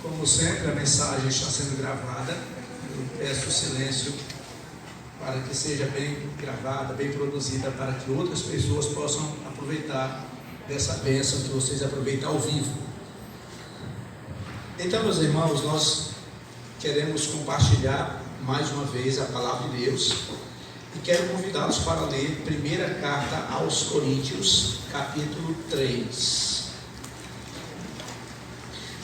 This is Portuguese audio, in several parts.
Como sempre, a mensagem está sendo gravada. Eu peço silêncio para que seja bem gravada, bem produzida, para que outras pessoas possam aproveitar dessa bênção que vocês aproveitam ao vivo. Então, meus irmãos, nós queremos compartilhar mais uma vez a palavra de Deus e quero convidá-los para ler primeira carta aos Coríntios, capítulo 3.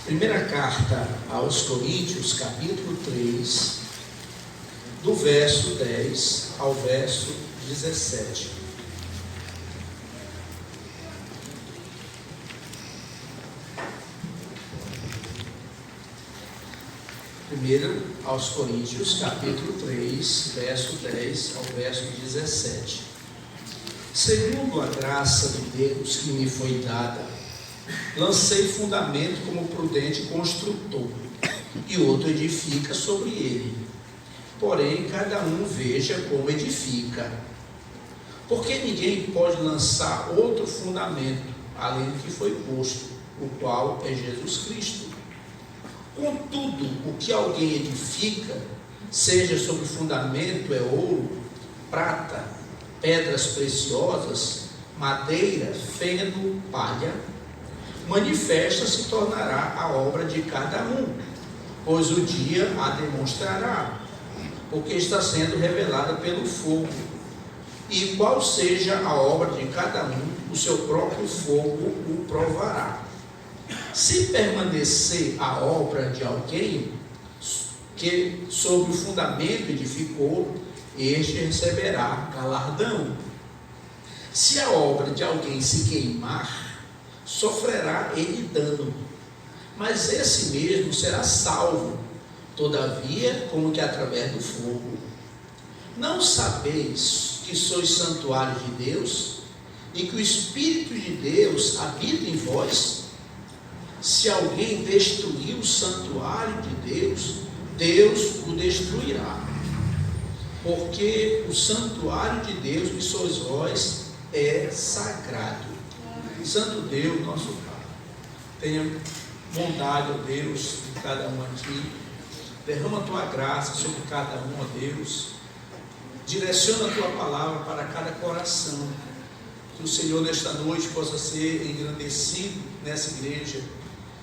Primeira carta aos Coríntios, capítulo 3, do verso 10 ao verso 17. Primeiro aos Coríntios, capítulo 3, verso 10 ao verso 17. Segundo a graça de Deus que me foi dada, lancei fundamento como prudente construtor, e outro edifica sobre ele. Porém, cada um veja como edifica. Porque ninguém pode lançar outro fundamento, além do que foi posto, o qual é Jesus Cristo. Contudo, o que alguém edifica, seja sobre fundamento é ouro, prata, pedras preciosas, madeira, feno, palha, manifesta se tornará a obra de cada um, pois o dia a demonstrará, porque está sendo revelada pelo fogo. E qual seja a obra de cada um, o seu próprio fogo o provará. Se permanecer a obra de alguém que sobre o fundamento edificou, este receberá galardão. Se a obra de alguém se queimar, sofrerá ele dano, mas esse mesmo será salvo, todavia, como que através do fogo. Não sabeis que sois santuário de Deus, e que o Espírito de Deus habita em vós? Se alguém destruir o santuário de Deus, Deus o destruirá, porque o santuário de Deus, que sois vós, é sagrado. Santo Deus, nosso Pai, tenha bondade, ó Deus, de cada um aqui. Derrama a Tua graça sobre cada um, ó Deus. Direciona a Tua palavra para cada coração. Que o Senhor, nesta noite, possa ser engrandecido nessa igreja.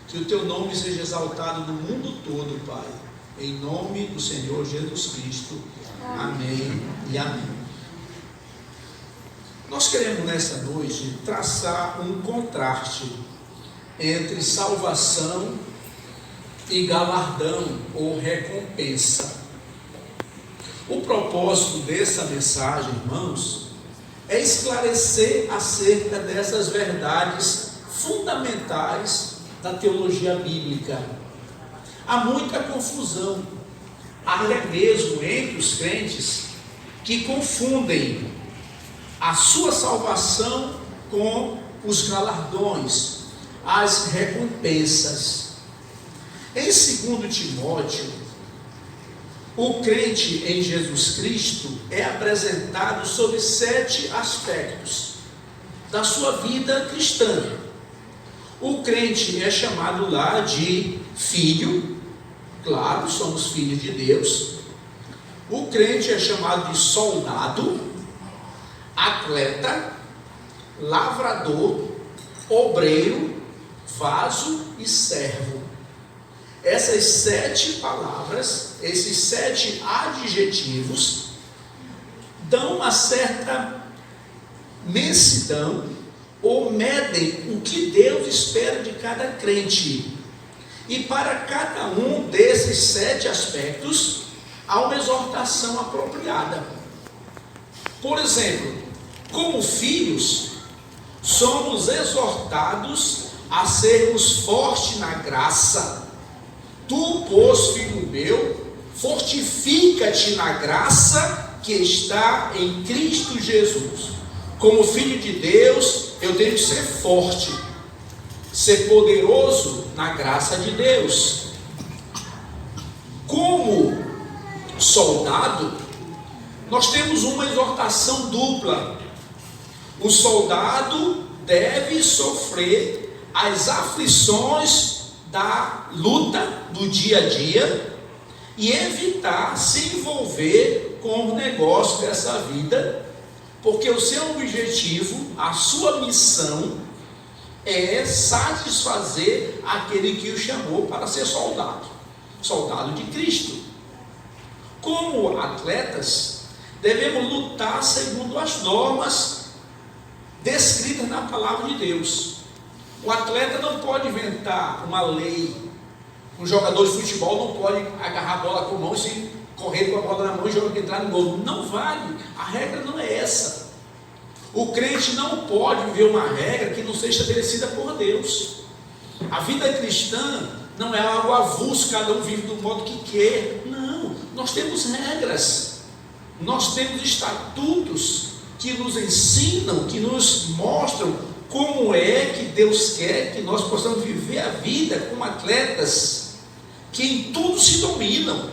Que o Teu nome seja exaltado no mundo todo, Pai. Em nome do Senhor Jesus Cristo. Amém e amém. Nós queremos nessa noite traçar um contraste entre salvação e galardão ou recompensa. O propósito dessa mensagem, irmãos, é esclarecer acerca dessas verdades fundamentais da teologia bíblica. Há muita confusão, até mesmo entre os crentes, que confundem a sua salvação com os galardões, as recompensas. Em 2 Timóteo, o crente em Jesus Cristo é apresentado sob 7 aspectos da sua vida cristã. O crente é chamado lá de filho, claro, somos filhos de Deus. O crente é chamado de soldado, atleta, lavrador, obreiro, vaso e servo. Essas 7 palavras, esses 7 adjetivos, dão uma certa mensidão ou medem o que Deus espera de cada crente. E para cada um desses 7 aspectos, há uma exortação apropriada. Por exemplo, como filhos, somos exortados a sermos fortes na graça. Tu, pois, filho meu, fortifica-te na graça que está em Cristo Jesus. Como filho de Deus, eu tenho que ser forte, ser poderoso na graça de Deus. Como soldado, nós temos uma exortação dupla. O soldado deve sofrer as aflições da luta do dia a dia e evitar se envolver com o negócio dessa vida, porque o seu objetivo, a sua missão é satisfazer aquele que o chamou para ser soldado de Cristo. Como atletas, devemos lutar segundo as normas descritas na palavra de Deus. O atleta não pode inventar uma lei. Um jogador de futebol não pode agarrar a bola com a mão e se correr com a bola na mão e entrar no gol. Não vale. A regra não é essa. O crente não pode viver uma regra que não seja estabelecida por Deus. A vida cristã não é algo avulso, cada um vive do modo que quer. Não, nós temos regras, nós temos estatutos que nos ensinam, que nos mostram como é que Deus quer que nós possamos viver a vida como atletas que em tudo se dominam.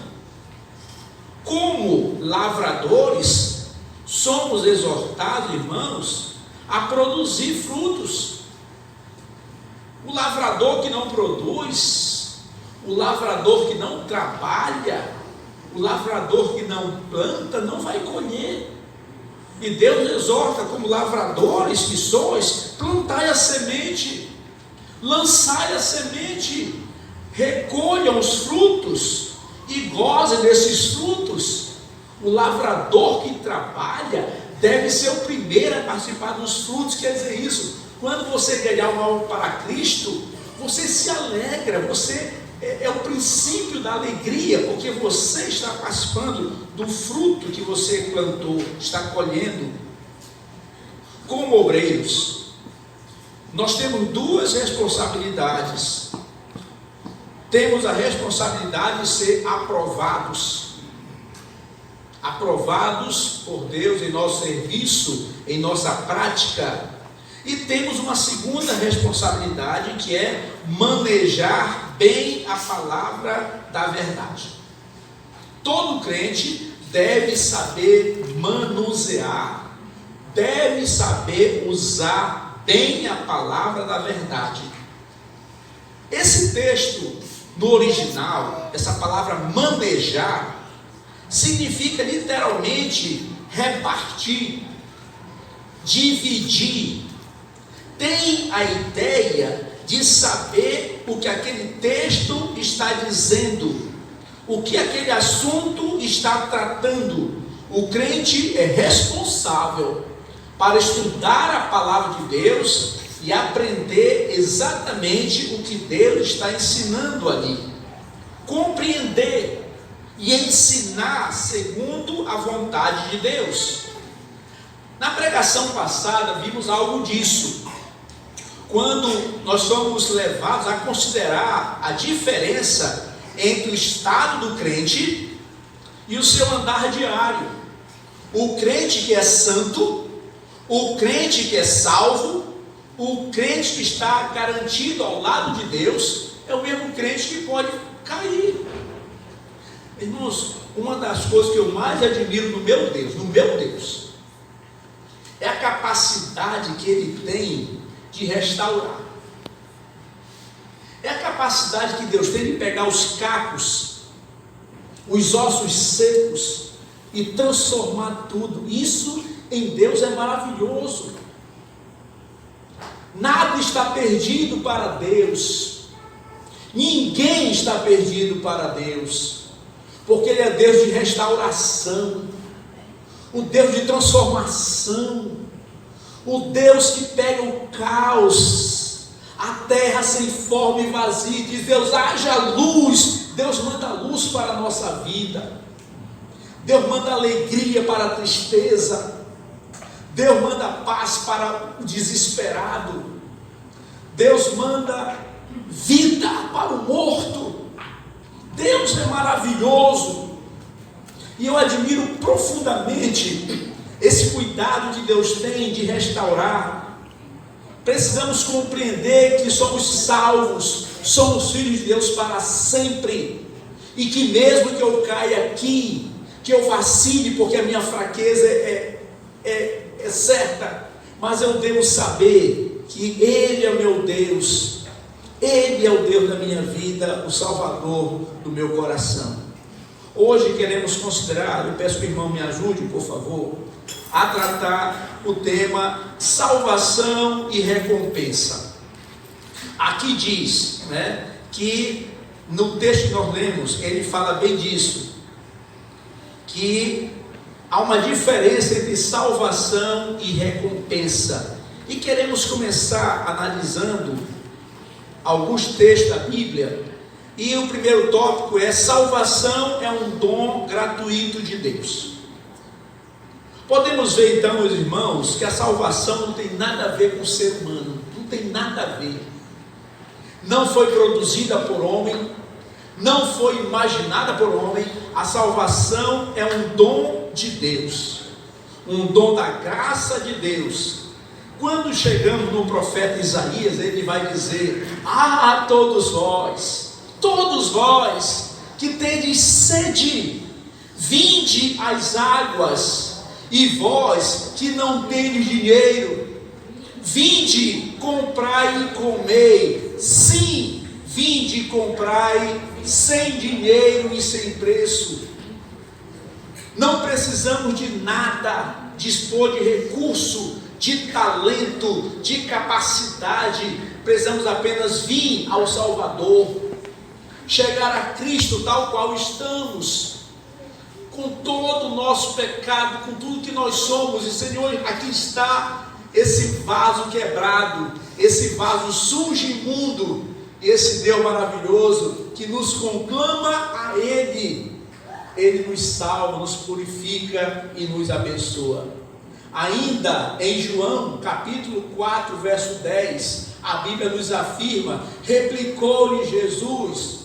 Como lavradores, somos exortados, irmãos, a produzir frutos. O lavrador que não produz, o lavrador que não trabalha, o lavrador que não planta, não vai colher. E Deus exorta, como lavradores que sois, plantai a semente, lançai a semente, recolham os frutos e gozem desses frutos. O lavrador que trabalha deve ser o primeiro a participar dos frutos. Quer dizer isso, quando você ganhar uma alma para Cristo, você se alegra, você é o princípio da alegria, porque você está participando do fruto que você plantou, está colhendo. Como obreiros, nós temos duas responsabilidades. Temos a responsabilidade de ser aprovados por Deus em nosso serviço, em nossa prática. E temos uma segunda responsabilidade, que é manejar bem a palavra da verdade. Todo crente deve saber manusear, deve saber usar bem a palavra da verdade. Esse texto, no original, essa palavra manejar, significa literalmente repartir, dividir. Tem a ideia de saber o que aquele texto está dizendo, o que aquele assunto está tratando. O crente é responsável para estudar a palavra de Deus e aprender exatamente o que Deus está ensinando ali, compreender e ensinar segundo a vontade de Deus. Na pregação passada vimos algo disso, quando nós somos levados a considerar a diferença entre o estado do crente e o seu andar diário. O crente que é santo, o crente que é salvo, o crente que está garantido ao lado de Deus, é o mesmo crente que pode cair. Irmãos, uma das coisas que eu mais admiro no meu Deus, é a capacidade que Ele tem de restaurar. É a capacidade que Deus tem de pegar os cacos, os ossos secos e transformar tudo. Isso em Deus é maravilhoso. Nada está perdido para Deus. Ninguém está perdido para Deus, porque Ele é Deus de restauração, o Deus de transformação, o Deus que pega o caos, a terra sem forma e vazia, e diz: Deus, haja luz. Deus manda luz para a nossa vida, Deus manda alegria para a tristeza, Deus manda paz para o desesperado, Deus manda vida para o morto. Deus é maravilhoso, e eu admiro profundamente esse cuidado que Deus tem de restaurar. Precisamos compreender que somos salvos, somos filhos de Deus para sempre, e que mesmo que eu caia aqui, que eu vacile, porque a minha fraqueza é certa, mas eu devo saber que Ele é meu Deus, Ele é o Deus da minha vida, o Salvador do meu coração. Hoje queremos considerar, eu peço que o irmão me ajude, por favor, a tratar o tema salvação e recompensa. Aqui diz, que no texto que nós lemos, ele fala bem disso, que há uma diferença entre salvação e recompensa. E queremos começar analisando alguns textos da Bíblia. E o primeiro tópico é: salvação é um dom gratuito de Deus. Podemos ver então, meus irmãos, que a salvação não tem nada a ver com o ser humano, não tem nada a ver. Não foi produzida por homem, não foi imaginada por homem. A salvação é um dom de Deus, um dom da graça de Deus. Quando chegamos no profeta Isaías, ele vai dizer: ah, todos vós que tendes sede, vinde às águas, e vós que não tendes dinheiro, vinde, comprai e comei. Sim, vinde e comprai, sem dinheiro e sem preço. Não precisamos de nada, dispor de recurso, de talento, de capacidade. Precisamos apenas vir ao Salvador, chegar a Cristo tal qual estamos, com todo o nosso pecado, com tudo que nós somos. E Senhor, aqui está esse vaso quebrado, esse vaso sujo e imundo, esse Deus maravilhoso que nos conclama a Ele. Ele nos salva, nos purifica e nos abençoa. Ainda em João capítulo 4 verso 10, a Bíblia nos afirma: replicou-lhe Jesus: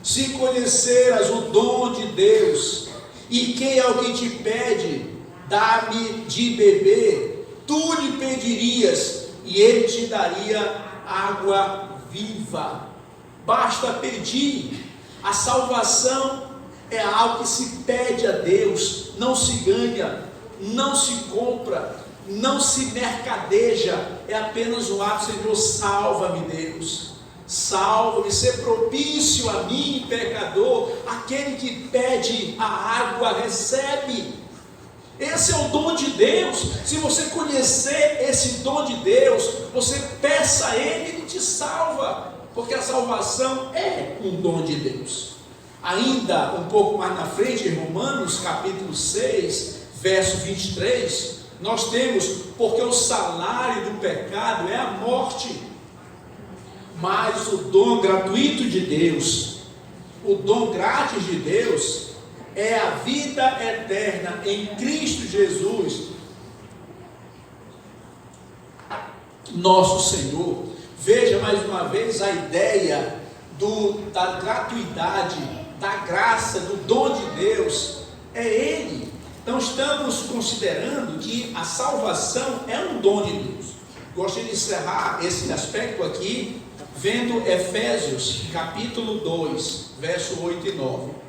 se conheceras o dom de Deus, e quem é o que te pede, dá-me de beber, tu lhe pedirias, e ele te daria água viva. Basta pedir. A salvação é algo que se pede a Deus, não se ganha, não se compra, não se mercadeja. É apenas um ato: Senhor, salva-me, Deus, salva-me, ser propício a mim, pecador. Aquele que pede a água recebe. Esse é o dom de Deus. Se você conhecer esse dom de Deus, você peça a Ele, Ele te salva, porque a salvação é um dom de Deus. Ainda um pouco mais na frente, em Romanos capítulo 6, verso 23, nós temos: porque o salário do pecado é a morte, mas o dom gratuito de Deus, o dom grátis de Deus, é a vida eterna em Cristo Jesus, nosso Senhor. Veja mais uma vez a ideia da gratuidade, da graça, do dom de Deus, é Ele. Então estamos considerando que a salvação é um dom de Deus. Gostaria de encerrar esse aspecto aqui vendo Efésios capítulo 2, verso 8 e 9.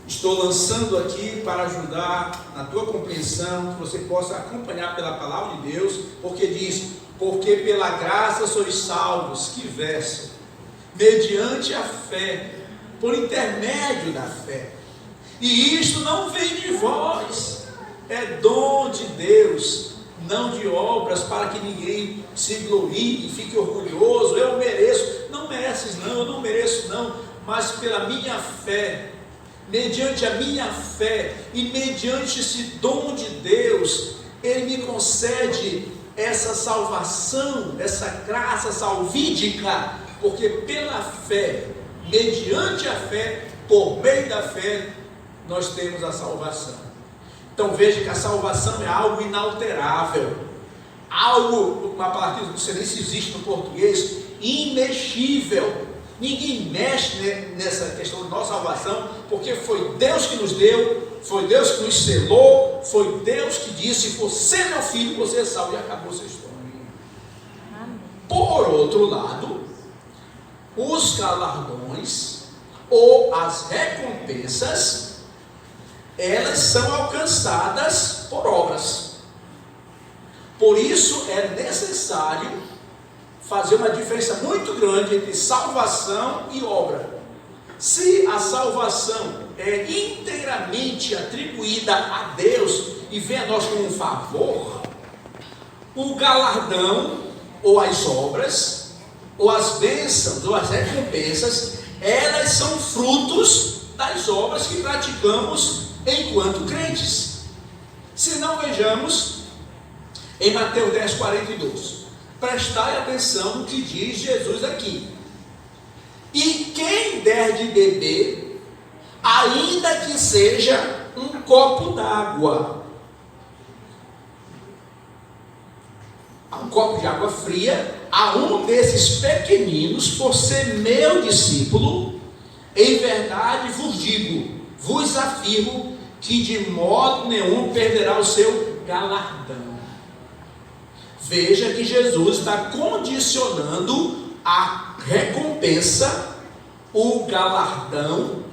Estou lançando aqui para ajudar na tua compreensão, que você possa acompanhar pela palavra de Deus, porque diz: porque pela graça sois salvos. Que verso! Mediante a fé, por intermédio da fé. E isto não vem de vós, é dom de Deus, não de obras, para que ninguém se glorie e fique orgulhoso. Eu mereço. Não mereces não, eu não mereço não, mas pela minha fé, mediante a minha fé e mediante esse dom de Deus, Ele me concede essa salvação, essa graça salvídica, porque pela fé, mediante a fé, por meio da fé, nós temos a salvação. Então veja que a salvação é algo inalterável, algo, uma palavra que não sei nem se existe no português, imexível. Ninguém mexe nessa questão de nossa salvação, porque foi Deus que nos deu, foi Deus que nos selou, foi Deus que disse: você é meu filho, você é salvo, e acabou essa história. Por outro lado, os galardões ou as recompensas, elas são alcançadas por obras. Por isso é necessário fazer uma diferença muito grande entre salvação e obra. Se a salvação é inteiramente atribuída a Deus e vem a nós como um favor, o galardão, ou as obras, ou as bênçãos, ou as recompensas, elas são frutos das obras que praticamos enquanto crentes. Se não, vejamos em Mateus 10, 42. Prestai atenção no que diz Jesus aqui. E quem der de beber, ainda que seja um copo d'água, um copo de água fria, a um desses pequeninos, por ser meu discípulo, em verdade vos digo, vos afirmo, que de modo nenhum perderá o seu galardão. Veja que Jesus está condicionando a recompensa, o galardão,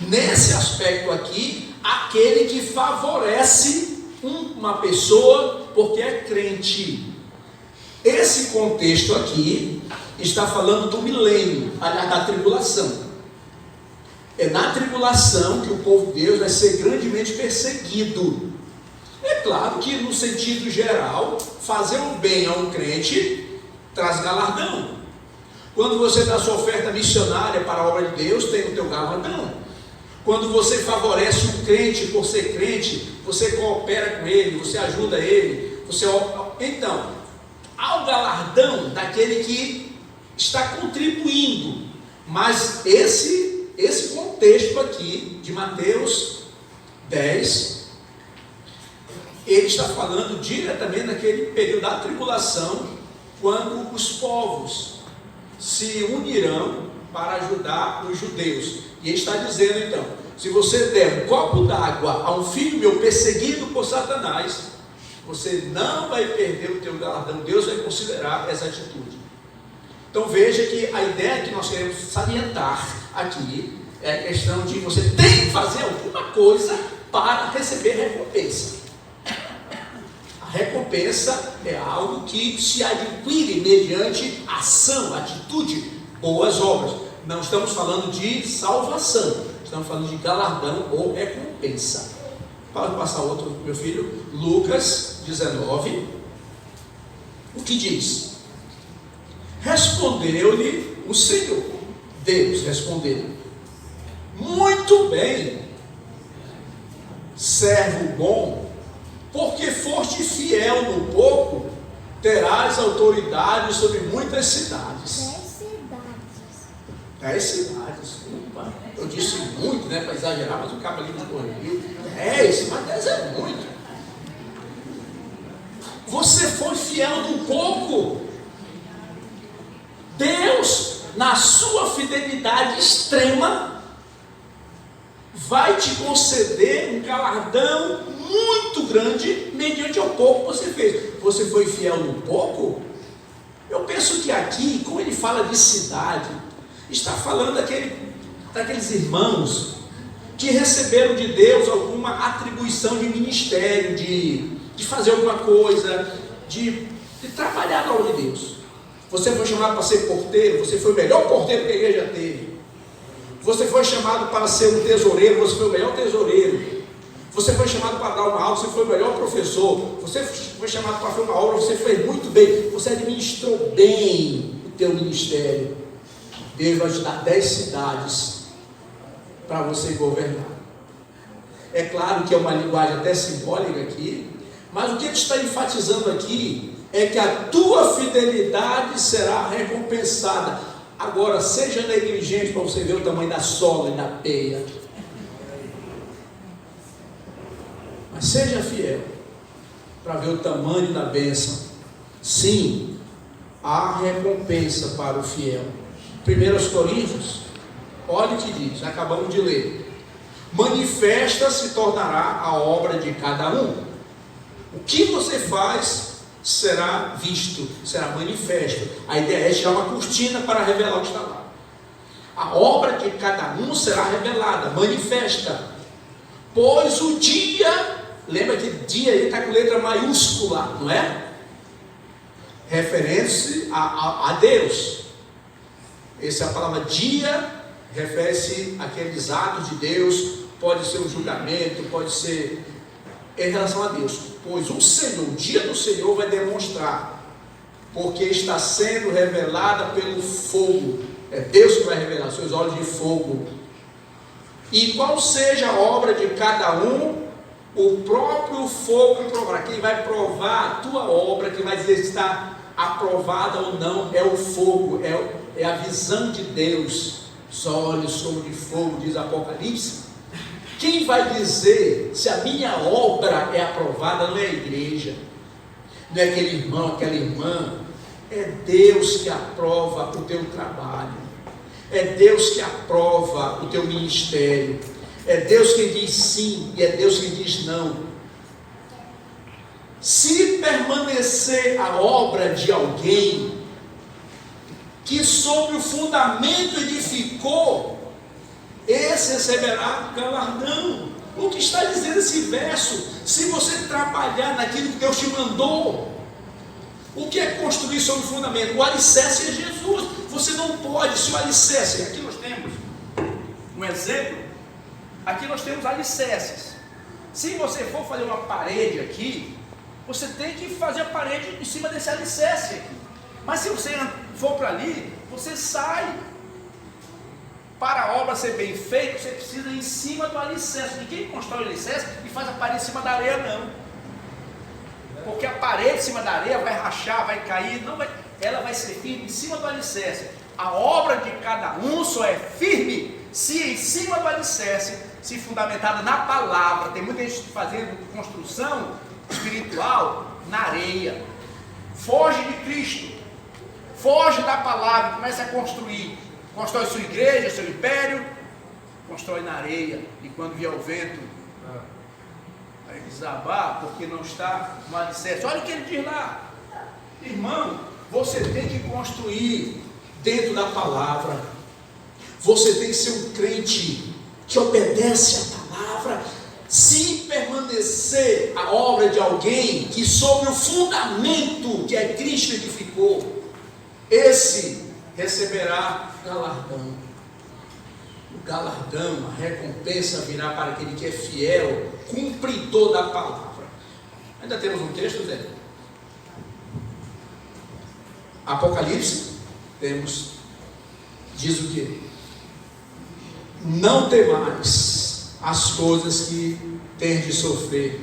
nesse aspecto aqui, aquele que favorece uma pessoa porque é crente. Esse contexto aqui está falando do milênio, da tribulação. É na tribulação que o povo de Deus vai ser grandemente perseguido. É claro que, no sentido geral, fazer o bem a um crente traz galardão. Quando você dá sua oferta missionária para a obra de Deus, tem o teu galardão. Quando você favorece um crente por ser crente, você coopera com ele, você ajuda ele, então, há o galardão daquele que está contribuindo. Mas esse contexto aqui de Mateus 10, ele está falando diretamente naquele período da tribulação, quando os povos se unirão para ajudar os judeus. E ele está dizendo então, se você der um copo d'água a um filho meu perseguido por Satanás, você não vai perder o teu galardão. Deus vai considerar essa atitude. Então veja que a ideia que nós queremos salientar aqui é a questão de você tem que fazer alguma coisa para receber recompensa. A recompensa é algo que se adquire mediante ação, atitude, boas obras. Não estamos falando de salvação, estamos falando de galardão ou recompensa. Pode passar outro, meu filho. Lucas 19. O que diz? Respondeu-lhe o Senhor. Deus respondeu: muito bem, servo bom, porque foste fiel no pouco, terás autoridade sobre muitas cidades. 10 cidades. Eu disse muito, né, para exagerar, mas o cabo ali não corrigiu. 10, mas 10 é muito. Você foi fiel no pouco. Deus, na sua fidelidade extrema, vai te conceder um galardão muito grande mediante o pouco que você fez. Você foi fiel no pouco? Eu penso que aqui, como ele fala de cidade, está falando daqueles irmãos que receberam de Deus alguma atribuição de ministério, de fazer alguma coisa, de trabalhar na obra de Deus. Você foi chamado para ser porteiro, você foi o melhor porteiro que a igreja teve. Você foi chamado para ser um tesoureiro, você foi o melhor tesoureiro. Você foi chamado para dar uma aula, você foi o melhor professor. Você foi chamado para fazer uma obra, você fez muito bem. Você administrou bem o teu ministério. Deus vai te dar 10 cidades para você governar. É claro que é uma linguagem até simbólica aqui, mas o que ele está enfatizando aqui é que a tua fidelidade será recompensada. Agora, seja negligente para você ver o tamanho da sola e da peia, mas seja fiel para ver o tamanho da bênção. Sim, há recompensa para o fiel. 1 Coríntios, olha o que diz, acabamos de ler: manifesta se tornará a obra de cada um. O que você faz será visto, será manifesto. A ideia é tirar uma cortina para revelar o que está lá. A obra de cada um será revelada, manifesta. Pois o dia, lembra que dia aí está com letra maiúscula, não é? referente a Deus. Essa palavra dia refere-se àqueles atos de Deus, pode ser um julgamento, pode ser em relação a Deus, pois o Senhor, o dia do Senhor vai demonstrar, porque está sendo revelada pelo fogo, é Deus que vai revelar, seus olhos de fogo, e qual seja a obra de cada um, o próprio fogo provará. Quem vai provar a tua obra, quem vai dizer se está aprovada ou não, é o fogo, é a visão de Deus. Os olhos são de fogo, diz Apocalipse. Quem vai dizer se a minha obra é aprovada? Não é a igreja, não é aquele irmão, aquela irmã. É Deus que aprova o teu trabalho, é Deus que aprova o teu ministério, é Deus quem diz sim e é Deus quem diz não. Se permanecer a obra de alguém que sobre o fundamento edificou, esse receberá galardão. O que está dizendo esse verso? Se você trabalhar naquilo que Deus te mandou, o que é construir sobre o fundamento? O alicerce é Jesus. Você não pode, se o alicerce, aqui nós temos um exemplo, aqui nós temos alicerces. Se você for fazer uma parede aqui, você tem que fazer a parede em cima desse alicerce aqui. Mas se você for para ali, você sai. Para a obra ser bem feita, você precisa ir em cima do alicerce. Ninguém constrói o alicerce e faz a parede em cima da areia, não. Porque a parede em cima da areia vai rachar, vai cair, não vai, ela vai ser firme em cima do alicerce. A obra de cada um só é firme se em cima do alicerce, se fundamentada na palavra. Tem muita gente fazendo construção espiritual na areia. Foge de Cristo, foge da palavra, começa a construir. Constrói sua igreja, seu império, constrói na areia, e quando vier o vento, vai desabar, porque não está no alicerce. Olha o que ele diz lá, irmão, você tem que construir dentro da palavra, você tem que ser um crente que obedece à palavra. Se permanecer a obra de alguém que sobre o fundamento que é Cristo edificou, esse receberá galardão. O galardão, a recompensa virá para aquele que é fiel, cumpridor da palavra. Ainda temos um texto, Zé? Apocalipse, temos, diz o que? Não temais as coisas que tem de sofrer.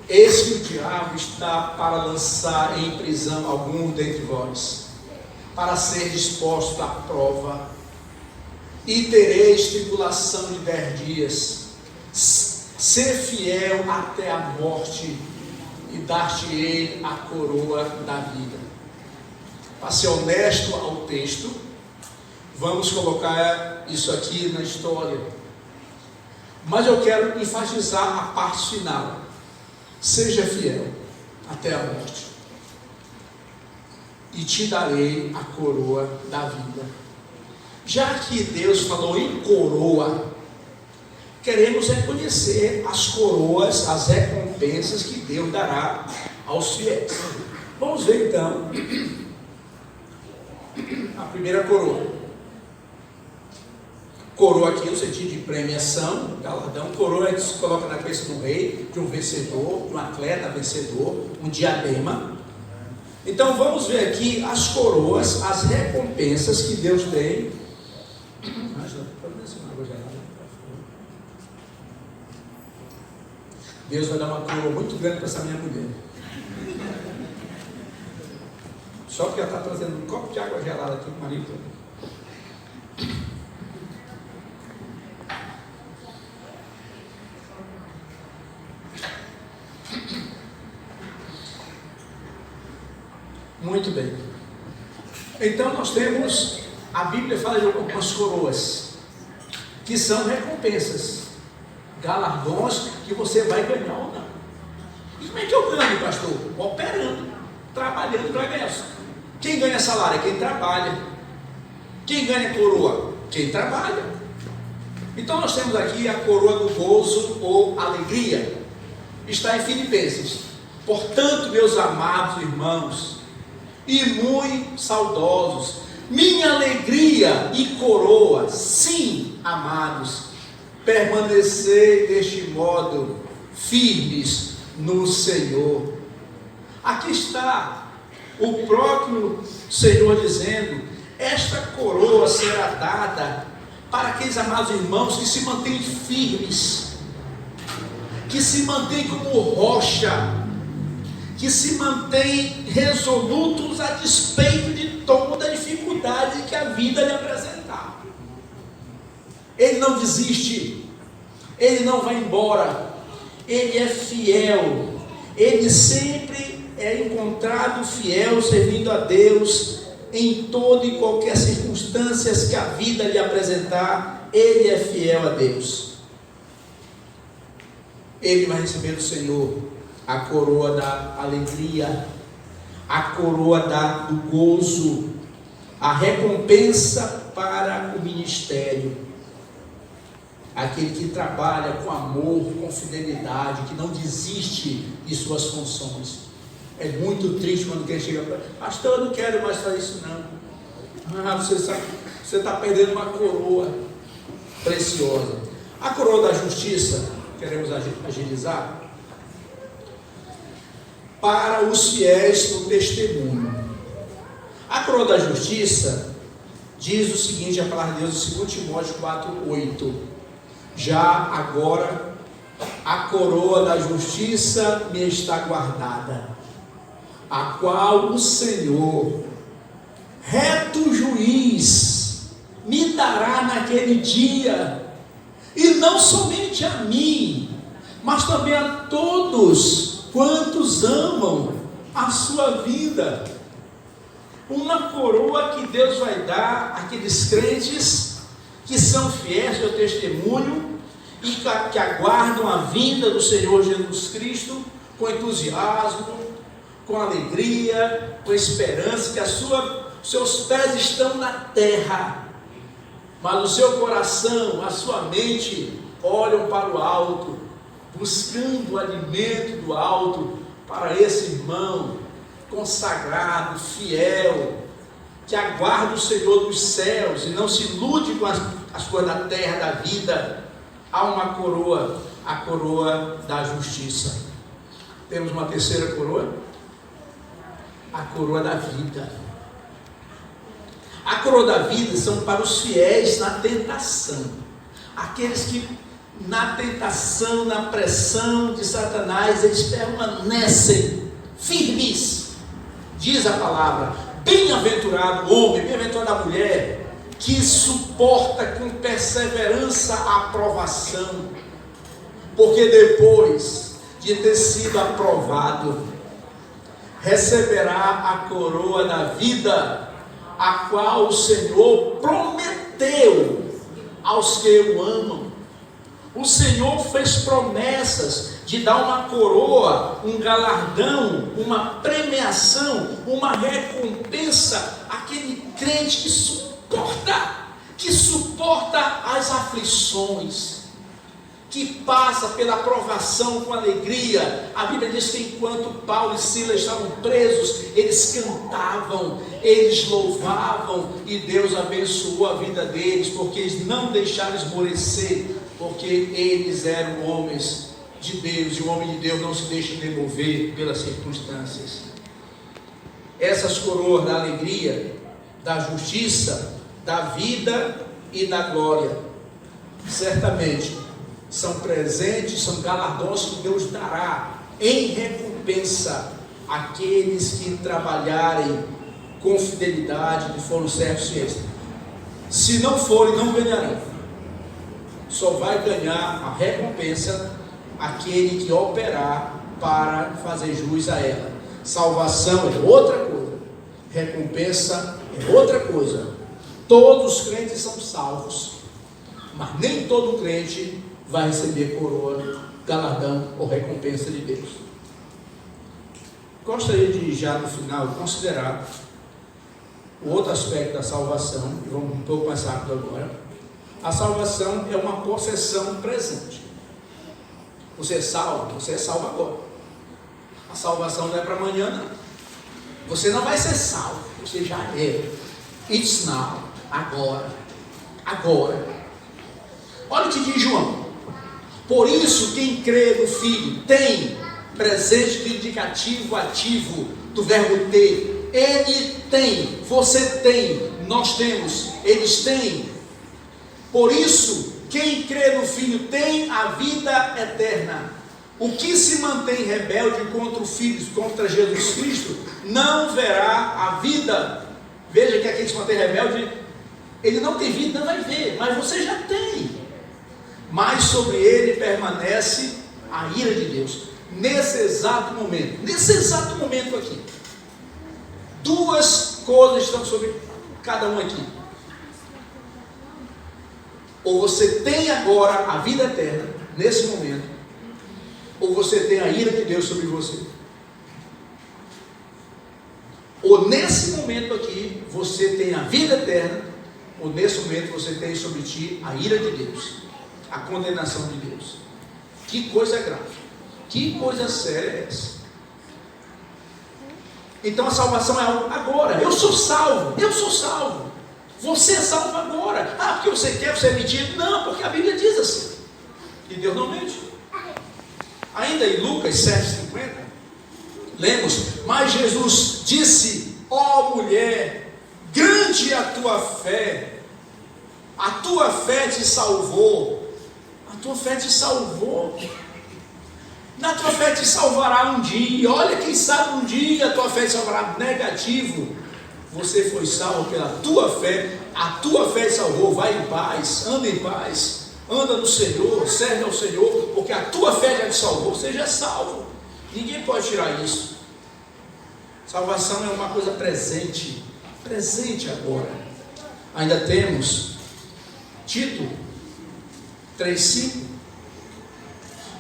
Eis que o diabo está para lançar em prisão alguns dentre vós, para ser disposto à prova, e tereis tribulação de 10 dias. Ser fiel até a morte, e dar-te-ei a coroa da vida. Para ser honesto ao texto, vamos colocar isso aqui na história, mas eu quero enfatizar a parte final. Seja fiel até a morte, e te darei a coroa da vida. Já que Deus falou em coroa, queremos reconhecer as coroas, as recompensas que Deus dará aos fiéis. Vamos ver então a primeira coroa. Coroa aqui no sentido de premiação, galardão. Coroa que se coloca na cabeça do rei, de um vencedor, de um atleta vencedor, um diadema. Então vamos ver aqui as coroas, as recompensas que Deus tem. Deus vai dar uma coroa muito grande para essa minha mulher. Só porque ela está trazendo um copo de água gelada aqui para o marido. Muito bem. Então nós temos, a Bíblia fala de algumas coroas, que são recompensas, galardões que você vai ganhar ou não. E como é que eu ganho, pastor? Operando, trabalhando para ganhar. Quem ganha salário é quem trabalha. Quem ganha coroa? Quem trabalha. Então nós temos aqui a coroa do gozo ou alegria. Está em Filipenses. Portanto, meus amados irmãos, e muito saudosos, minha alegria e coroa. Sim, amados, permanecei deste modo, firmes no Senhor. Aqui está o próprio Senhor dizendo: esta coroa será dada para aqueles amados irmãos que se mantêm firmes, que se mantêm como rocha, que se mantêm resolutos a despeito de toda a dificuldade que a vida lhe apresentar. Ele não desiste, ele não vai embora, ele é fiel, ele sempre é encontrado fiel, servindo a Deus em toda e qualquer circunstância que a vida lhe apresentar. Ele é fiel a Deus. Ele vai receber do Senhor a coroa da alegria, a coroa do gozo, a recompensa para o ministério. Aquele que trabalha com amor, com fidelidade, que não desiste de suas funções. É muito triste quando quem chega para pastor, eu não quero mais fazer isso não. Você está perdendo uma coroa preciosa. A coroa da justiça, queremos agilizar, para os fiéis no testemunho. A coroa da justiça diz o seguinte, a palavra de Deus, em 2 Timóteo 4:8: já agora a coroa da justiça me está guardada, a qual o Senhor, reto juiz, me dará naquele dia, e não somente a mim, mas também a todos quantos amam a sua vida. Uma coroa que Deus vai dar àqueles crentes que são fiéis ao testemunho e que aguardam a vinda do Senhor Jesus Cristo com entusiasmo, com alegria, com esperança, que seus pés estão na terra, mas o seu coração, a sua mente olham para o alto, buscando o alimento do alto para esse irmão consagrado, fiel, que aguarda o Senhor dos céus e não se ilude com as coisas da terra, da vida. Há uma coroa, a coroa da justiça. Temos uma terceira coroa, a coroa da vida. A coroa da vida são para os fiéis na tentação, aqueles que na tentação, na pressão de Satanás, eles permanecem firmes. Diz a palavra: bem-aventurado o homem, bem-aventurada a mulher, que suporta com perseverança a provação, porque depois de ter sido aprovado, receberá a coroa da vida, a qual o Senhor prometeu aos que o amam. O Senhor fez promessas de dar uma coroa, um galardão, uma premiação, uma recompensa àquele crente que suporta as aflições, que passa pela provação com alegria. A Bíblia diz que enquanto Paulo e Silas estavam presos, eles cantavam, eles louvavam, e Deus abençoou a vida deles, porque eles não deixaram esmorecer, porque eles eram homens de Deus, e o homem de Deus não se deixa demover pelas circunstâncias. Essas coroas da alegria, da justiça, da vida e da glória, certamente são presentes, são galardões que Deus dará em recompensa àqueles que trabalharem com fidelidade, que foram servos fiéis. Se não forem, não ganharão. Só vai ganhar a recompensa aquele que operar para fazer jus a ela. Salvação é outra coisa, recompensa é outra coisa. Todos os crentes são salvos, mas nem todo crente vai receber coroa, galardão ou recompensa de Deus. Gostaria de, já no final, considerar o outro aspecto da salvação, e vamos um pouco mais rápido agora. A salvação é uma possessão presente. Você é salvo agora. A salvação não é para amanhã, não. Você não vai ser salvo, você já é. It's now, agora. Agora. Olha o que diz João. Por isso, quem crê no Filho tem presente do indicativo ativo do verbo ter. Ele tem, você tem, nós temos, eles têm. Por isso, quem crê no Filho tem a vida eterna. O que se mantém rebelde contra o Filho, contra Jesus Cristo, não verá a vida. Veja que aquele que se mantém rebelde, ele não tem vida, não vai ver, mas você já tem. Mas sobre ele permanece a ira de Deus. Nesse exato momento aqui, duas coisas estão sobre cada um aqui. Ou você tem agora a vida eterna, nesse momento, ou você tem a ira de Deus sobre você. Ou nesse momento aqui, você tem a vida eterna, ou nesse momento você tem sobre ti a ira de Deus, a condenação de Deus. Que coisa grave, que coisa séria é essa? Então a salvação é algo agora. Eu sou salvo. Você é salvo agora. Ah, porque você quer, você é mentido? Não, porque a Bíblia diz assim, que Deus não mente. Ainda em Lucas 7,50, lemos, mas Jesus disse, ó mulher, grande é a tua fé te salvou, a tua fé te salvou, na tua fé te salvará um dia, olha quem sabe um dia a tua fé te salvará. Negativo, você foi salvo pela tua fé, a tua fé te salvou, vai em paz, anda no Senhor, serve ao Senhor, porque a tua fé já te salvou, você já é salvo, ninguém pode tirar isso. Salvação é uma coisa presente agora. Ainda temos Tito 3,5,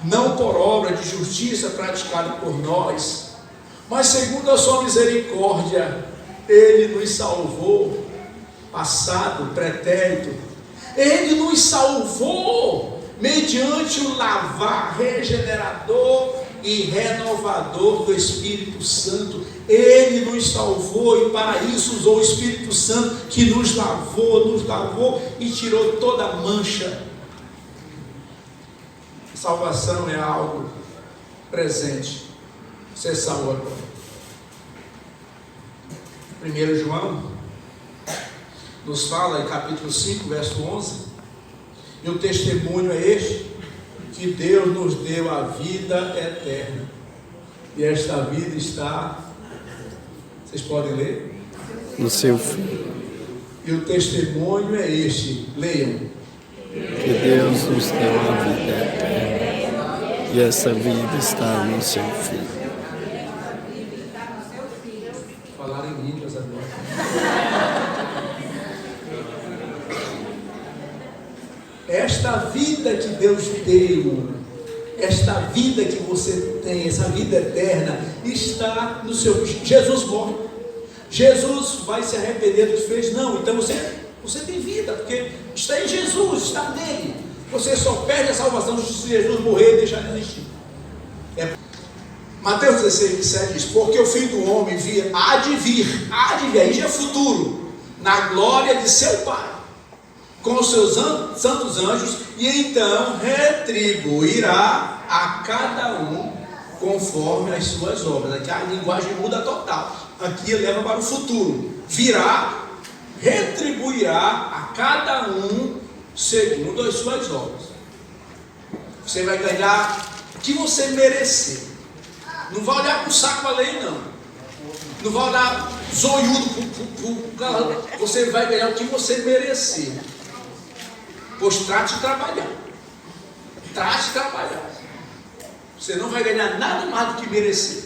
não por obra de justiça praticada por nós, mas segundo a sua misericórdia, Ele nos salvou, passado, pretérito, Ele nos salvou, mediante o lavar regenerador e renovador do Espírito Santo. Ele nos salvou e para isso usou o Espírito Santo que nos lavou e tirou toda a mancha. Salvação é algo presente. Você é salvo agora. 1 João nos fala em capítulo 5, verso 11, e o testemunho é este, que Deus nos deu a vida eterna, e esta vida está, vocês podem ler? No seu Filho. E o testemunho é este, leiam. Que Deus nos deu a vida eterna, e essa vida está no seu Filho. Falaram em línguas agora. Esta vida que Deus deu, esta vida que você tem, essa vida eterna, está no seu Filho. Jesus morre. Jesus vai se arrepender do que fez? Não, então você tem vida, porque está em Jesus, está nele. Você só perde a salvação se Jesus morrer e deixar de existir. Mateus 16,7 diz, porque o Filho do Homem há de vir, aí já é futuro, na glória de seu Pai, com os seus santos anjos, e então retribuirá a cada um conforme as suas obras. Aqui a linguagem muda total, aqui leva para o futuro, virá, retribuirá a cada um segundo as suas obras. Você vai ganhar o que você merecer. Não vai olhar para o saco alheio, não vai olhar zoiudo para o. Você vai ganhar o que você merecer. Pois trate de trabalhar. Você não vai ganhar nada mais do que merecer.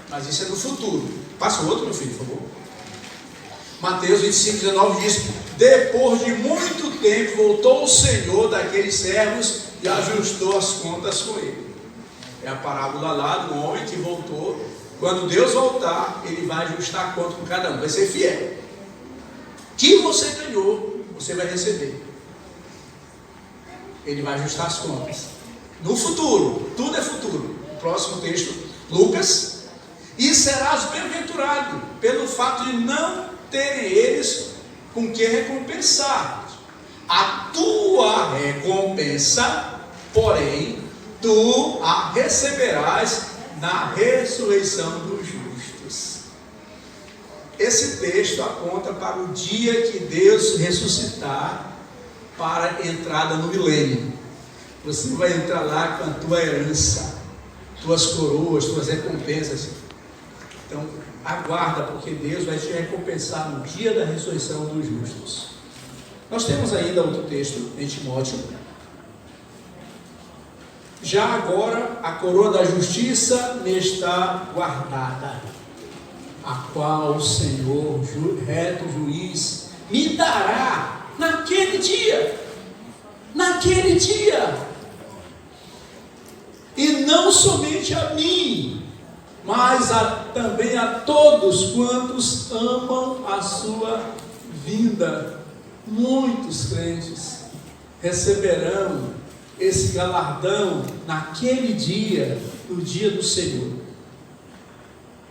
Mas isso é no futuro. Passa o outro, meu filho, por favor. Mateus 25,19 diz, depois de muito tempo voltou o Senhor daqueles servos e ajustou as contas com ele. É a parábola lá do homem que voltou. Quando Deus voltar, ele vai ajustar a conta com cada um, vai ser fiel. O que você ganhou, você vai receber. Ele vai ajustar as contas. No futuro, tudo é futuro. O próximo texto, Lucas e serás bem-aventurado pelo fato de não terem eles com que recompensar. A tua recompensa, porém, tu a receberás na ressurreição dos justos. Esse texto aponta para o dia que Deus ressuscitar para a entrada no milênio. Você vai entrar lá com a tua herança, tuas coroas, tuas recompensas. Então, aguarda, porque Deus vai te recompensar no dia da ressurreição dos justos. Nós temos ainda outro texto em Timóteo. Já agora a coroa da justiça me está guardada, a qual o Senhor, reto juiz, me dará naquele dia. Naquele dia. E não somente a mim, mas também a todos quantos amam a sua vinda. Muitos crentes receberão esse galardão naquele dia, no dia do Senhor.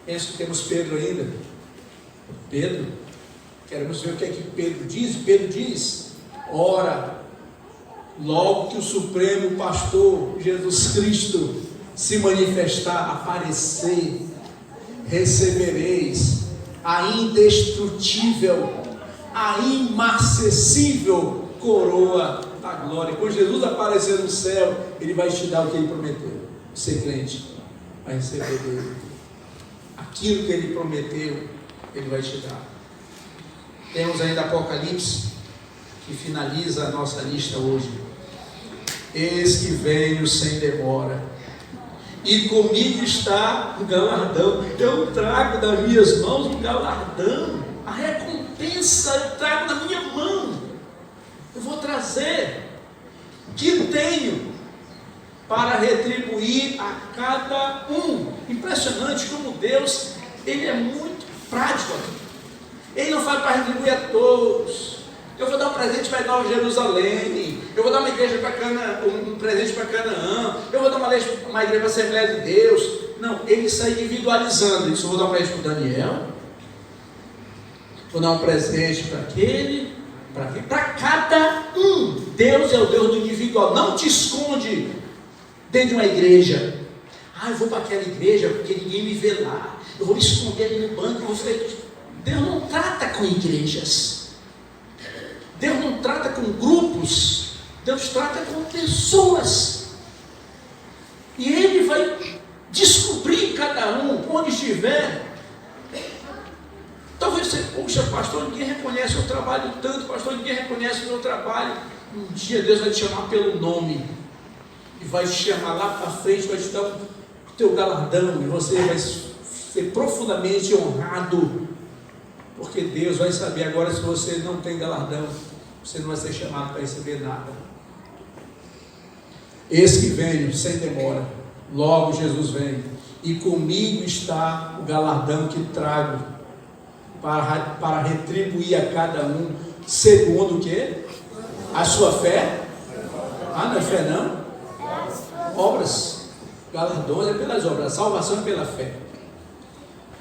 Penso que temos Pedro ainda. Pedro, queremos ver o que é que Pedro diz. Pedro diz: ora, logo que o Supremo Pastor Jesus Cristo se manifestar, aparecer, recebereis a indestrutível, a imarcessível coroa da glória. Quando Jesus aparecer no céu, Ele vai te dar o que Ele prometeu. Ser crente vai receber dele aquilo que Ele prometeu, Ele vai te dar. Temos ainda Apocalipse, que finaliza a nossa lista hoje. Eis que venho sem demora, e comigo está o galardão. Eu trago das minhas mãos um galardão, a recompensa eu trago na minha mão. Eu vou trazer, que tenho para retribuir a cada um. Impressionante como Deus, Ele é muito prático. Ele não fala para retribuir a todos. Eu vou dar um presente para Nova Jerusalém, eu vou dar uma igreja para um presente para Canaã, eu vou dar uma igreja para a Assembleia de Deus. Não, Ele sai individualizando. Isso, eu vou dar um presente para o Daniel, vou dar um presente para aquele, para cada um. Deus é o Deus do individual. Não te esconde dentro de uma igreja. Eu vou para aquela igreja porque ninguém me vê lá, eu vou me esconder ali no banco, eu vou ficar... Deus não trata com igrejas, Deus não trata com grupos, Deus trata com pessoas, e Ele vai descobrir cada um onde estiver. Talvez você, poxa, pastor, ninguém reconhece o trabalho tanto, pastor, ninguém reconhece o meu trabalho. Um dia Deus vai te chamar pelo nome, e vai te chamar lá para frente, vai te dar o teu galardão, e você vai ser profundamente honrado, porque Deus vai saber agora. Se você não tem galardão, você não vai ser chamado para receber nada. Eis que venho sem demora, logo Jesus vem, e comigo está o galardão que trago para retribuir a cada um segundo o quê? A sua fé. Não é fé não? Obras. Galardões é pelas obras, a salvação é pela fé.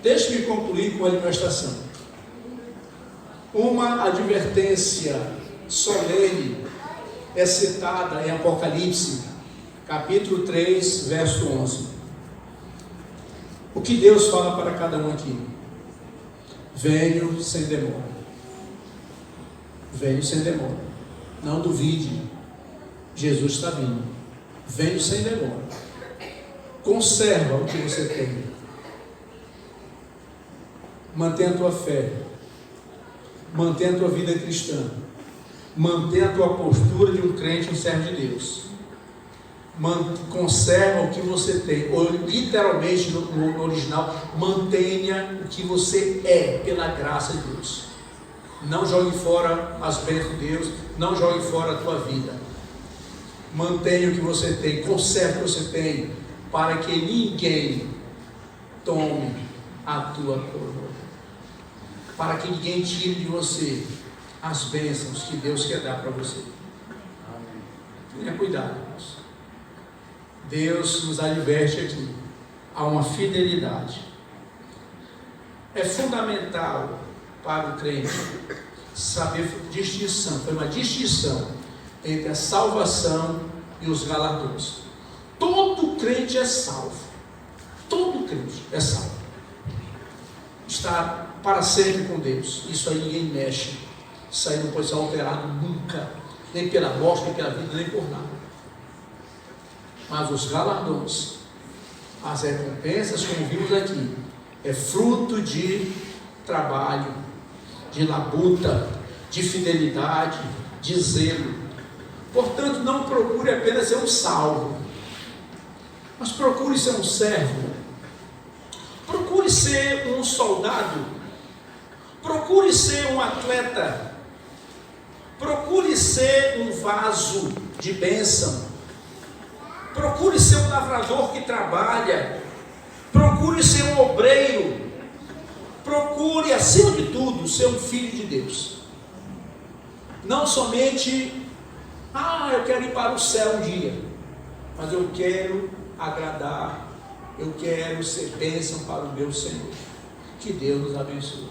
Deixe-me concluir com a administração. Uma advertência solene é citada em Apocalipse, capítulo 3, verso 11. O que Deus fala para cada um aqui? Venho sem demora. Venho sem demora. Não duvide, Jesus está vindo. Venho sem demora. Conserva o que você tem. Mantenha a tua fé. Mantenha a tua vida cristã. Mantenha a tua postura de um crente, um servo de Deus. Conserva o que você tem. Ou, literalmente no original, mantenha o que você é, pela graça de Deus. Não jogue fora as bênçãos de Deus. Não jogue fora a tua vida. Mantenha o que você tem. Conserve o que você tem, para que ninguém tome a tua coroa, para que ninguém tire de você as bênçãos que Deus quer dar para você. Tenha cuidado, irmãos. Deus nos adverte aqui. Há uma fidelidade É fundamental para o crente saber distinção. Foi uma distinção entre a salvação e os galardões. Todo crente é salvo. Todo crente é salvo. Está para sempre com Deus. Isso aí ninguém mexe. Isso aí não pode ser alterado nunca. Nem pela morte, nem pela vida, nem por nada. Mas os galardões, as recompensas, como vimos aqui, é fruto de trabalho, de labuta, de fidelidade, de zelo. Portanto, não procure apenas ser um salvo, mas procure ser um servo. Procure ser um soldado. Procure ser um atleta. Procure ser um vaso de bênção. Procure ser um lavrador que trabalha. Procure ser um obreiro. Procure, acima de tudo, ser um filho de Deus. Não somente, eu quero ir para o céu um dia, mas eu quero agradar, eu quero ser bênção para o meu Senhor. Que Deus nos abençoe.